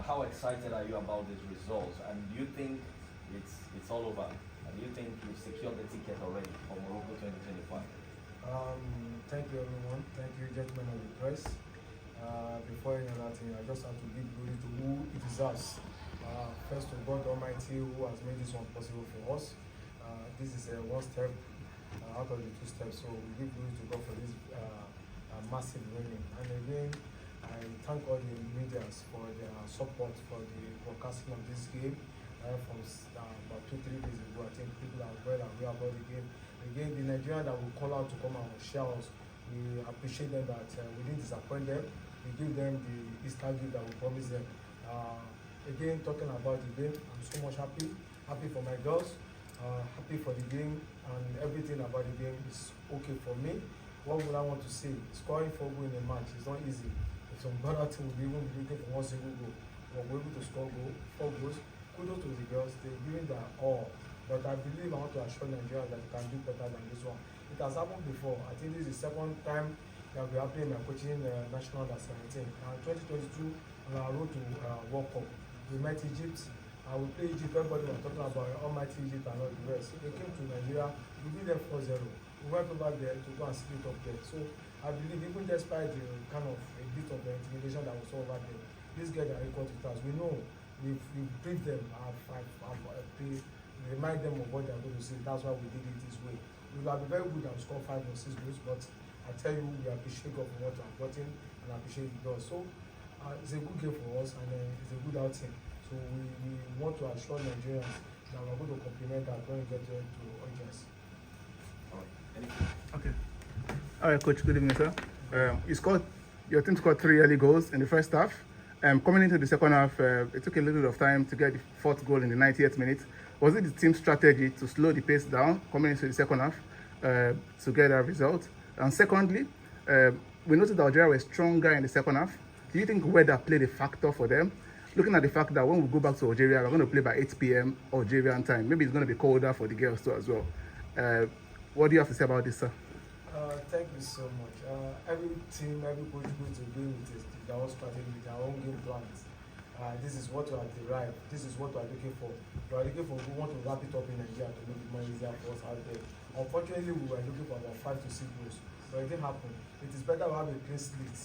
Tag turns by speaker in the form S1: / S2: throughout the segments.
S1: how excited are you about these results? And do you think it's all over? And do you think you've secured the ticket already for Morocco 2025?
S2: Thank you, everyone. Thank you, gentlemen of the press. Before any other thing, I just have to give glory to who it is us. First of God Almighty, who has made this one possible for us. This is one step out of the two steps, so we give glory to God for this massive winning. And again, I thank all the medias for their support for the broadcasting of this game. From about 2-3 days ago, I think people are well aware about the game. Again, the Nigerians that will call out to come and share us, we appreciate them that we didn't disappoint them. We give them the Easter gift that we promised them. Again, talking about the game, I'm so much happy for my girls, happy for the game, and everything about the game is okay for me. What would I want to say? Scoring 4 goals in a match is not easy. If some other team will be even looking for 1 single goal, but we're able to score 4 goals. Kudos to the girls, they're giving their all. But I believe I want to assure Nigeria that they can do better than this one. It has happened before. I think this is the second time that we are playing my coaching national under 17. 2022 on our road to World Cup. We met Egypt. We played Egypt. Everybody was talking about almighty Egypt and all the rest. They came to Nigeria. We beat them 4-0. We went over there to go and split up there. So I believe even despite the kind of a bit of the intimidation that we saw over there, these guys are equal to us. We know. We've briefed them, remind them of what they're going to say. That's why we did it this way. We will be very good and score 5 or 6 goals, but I tell you, we appreciate God for what we have gotten and appreciate the God. So it's a good game for us, and it's a good outing. So we want to assure Nigerians that we're going to complement that when we get to audience.
S1: All right. Anything?
S3: Okay. All right, Coach. Good evening, sir. Your team scored 3 early goals in the first half. Coming into the second half, it took a little bit of time to get the 4th goal in the 90th minute. Was it the team's strategy to slow the pace down coming into the second half to get that result? And secondly, we noticed that Algeria were stronger in the second half. Do you think weather played a factor for them? Looking at the fact that when we go back to Algeria, we're going to play by 8 p.m. Algerian time. Maybe it's going to be colder for the girls too as well. What do you have to say about this, sir?
S2: Thank you so much. Every team, every coach goes to game with their own strategy, with their own game plans. This is what we are derived. This is what we are looking for. We are looking for. We want to wrap it up in Nigeria to make it more easier for us out there. Unfortunately, we were looking for about 5 to 6 goals, but it didn't happen. It is better to have a clean slate.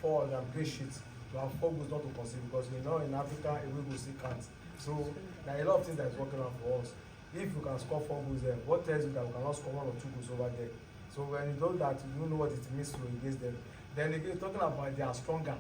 S2: 4 than clean sheets. To have 4 goals not to concede, because we know in Africa a way goal still counts. So there are a lot of things that is working out for us. If you can score 4 goals there, what tells you that we cannot score 1 or 2 goals over there? So when you know that, you don't know what it means to against them. Then again, talking about they are stronger,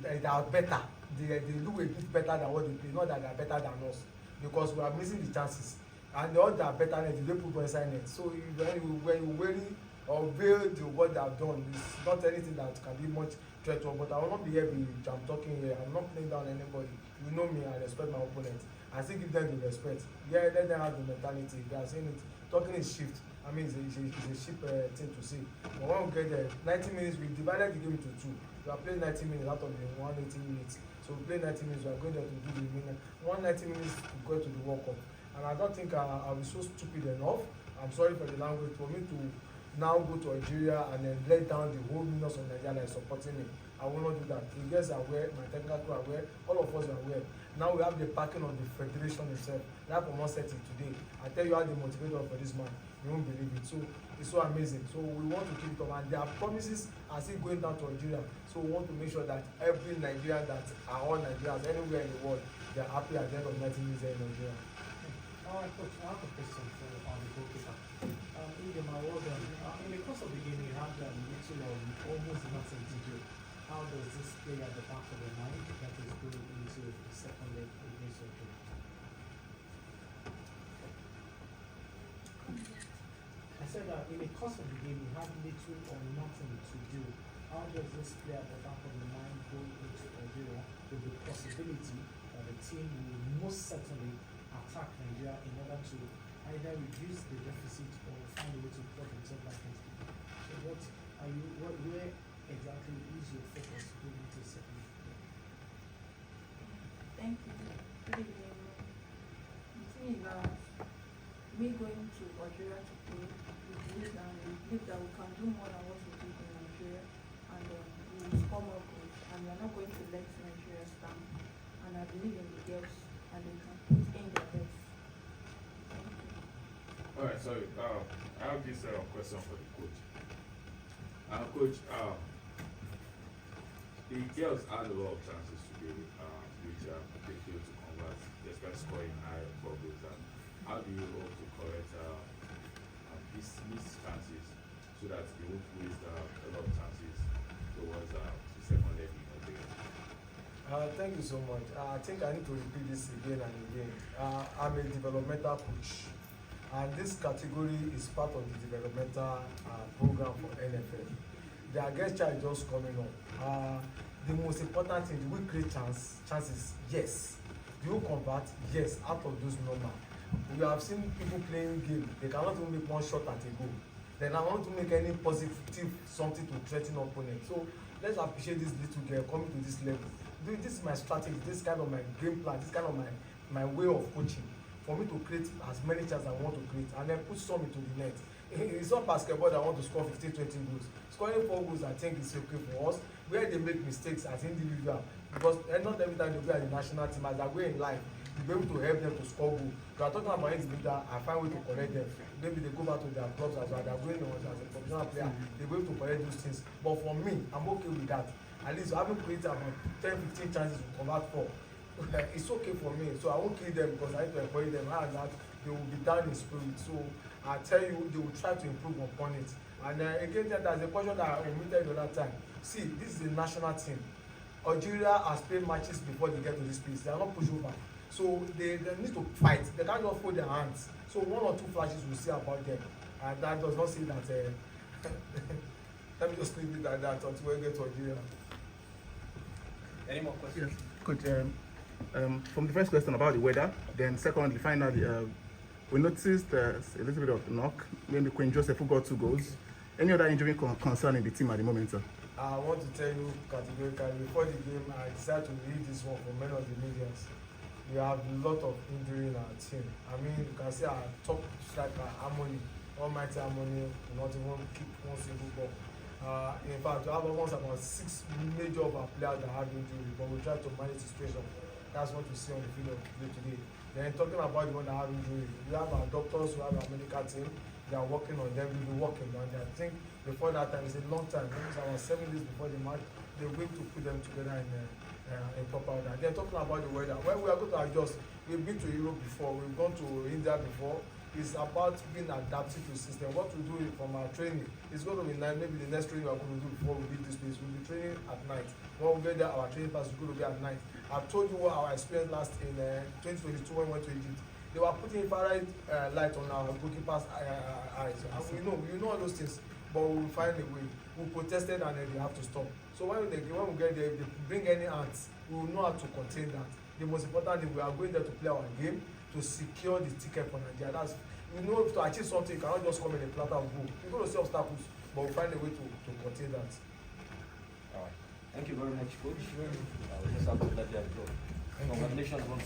S2: they are better. They do a bit better than what they play. Not that they are better than us, because we are missing the chances. And the other better than they put inside net. So when you worry or veil what they have done, it's not anything that can be much threat to. But I will not be here. I'm talking here. I'm not playing down anybody. You know me. I respect my opponent. I still give them the respect. Yeah, let them have the mentality. They are saying it. Talking is shift. It's a cheap thing to say. But when we get there, 90 minutes, we divided the game into 2. We are playing 90 minutes out of the 180 minutes. So we play 90 minutes, we are going there to do the minute. 190 minutes to go to the World Cup. And I don't think I'll be so stupid enough. I'm sorry for the language, for me to now go to Algeria and then let down the whole millions of Nigeria that is supporting me. I will not do that. The guys are aware, my technical crew are aware, all of us are aware. Now we have the backing of the federation itself. That from 130 today. I tell you how they motivated for this man. You won't believe it. So it's so amazing. So we want to keep it up, and their promises are still going down to Algeria. So we want to make sure that every Nigerian that are all Nigerians anywhere in the world, they are happy at the end of 90 minutes in Nigeria.
S4: All right, Coach, I have a question for the goalkeeper. In the course of the game, you had almost nothing to do. How does this play at the back of your mind that is going into the second leg against Algeria? I said that in the course of the game, you have little or nothing to do. How does this play at the back of your mind going into Algeria with the possibility that the team will most certainly attack Nigeria in order to either reduce the deficit or find a way to plug themselves back into the game? So where exactly is your focus going into the second leg?
S5: Thank you. Good evening. The thing is that me going to Algeria to play, we believe that we can do more than what we did in Nigeria, and we will score more goals, and we are not going to let Nigeria stand.
S6: sorry. I have this question for the coach. Coach, the girls had a lot of chances today, which they failed to convert, despite scoring high goals. And how do you hope to correct these missed chances so that they won't waste a lot of chances towards the second leg of the game?
S2: Thank you so much. I think I need to repeat this again and again. I'm a developmental coach, and this category is part of the developmental program for NFL. The against child just coming up. The most important thing, do we create chances? Yes. Do you convert? Yes, out of those number. We have seen people playing game, they cannot even make one shot at a goal. They don't want to make any positive something to threaten opponent. So let's appreciate this little girl coming to this level. This is my strategy, this kind of my game plan, this kind of my way of coaching, for me to create as many chances I want to create and then put some into the net. It's not basketball that I want to score 15, 20 goals. Scoring 4 goals I think is okay for us. Where they make mistakes as individual, because not every time they play at the national team, as they go in life, you be able to help them to score goal. We are talking about individual, I find way to correct them. Maybe they go back to their clubs as well, they are going on as a professional player, they go to correct those things. But for me, I'm okay with that. At least I haven't created about 10, 15 chances to convert 4. It's okay for me, so I won't kill them because I need to encourage them. And that they will be down in spirit. So I tell you, they will try to improve upon it. And again, there's a question that I omitted the other time. See, this is a national team. Algeria has played matches before they get to this place. They are not pushover. So they need to fight. They can't just hold their hands. So 1 or 2 flashes we'll see about them. And that does not say that. Let me just leave it like that until we get to Algeria.
S1: Any more questions?
S3: Yes. Coach, from the first question about the weather, then secondly, finally, we noticed a little bit of knock. Maybe Queen Joseph who got 2 goals. Any other injury concerning the team at the moment, sir?
S2: I want to tell you categorically, before the game, I decided to leave this one for many of the medias. We have a lot of injury in our team. I mean, you can see our top striker, Harmony, Almighty Harmony, not even kick one single ball. In fact, we have almost about 6 major of our players that have injury, but we try to manage the situation. That's what we see on the field of play today. Then talking about the one that have injury, we have our doctors, we have our medical team. They are working on them, we'll be working on them. I think before that time, it's a long time, it's about 7 days before the match, they're going to put them together in proper order. They're talking about the weather. When we are going to adjust, we've been to Europe before, we've gone to India before. It's about being adapted to the system. What we do from our training, it's going to be night. Maybe the next training we are going to do before we leave this place, we'll be training at night. When we get there, our training pass is going to be at night. I've told you what our experience last in 2022 when we went to Egypt. They were putting infrared light on our goalkeepers' eyes. And we know all those things, but we will find a way. We protested and then they have to stop. So when we get there, if they bring any ants, we will know how to contain that. The most important thing, we are going there to play our game, to secure the ticket for Nigeria. That's, to achieve something, you cannot just come in a platter of gold. You're going to see obstacles, but we'll find a way to contain that.
S1: All right. Thank you very much, Coach. We just have to let that go. Congratulations once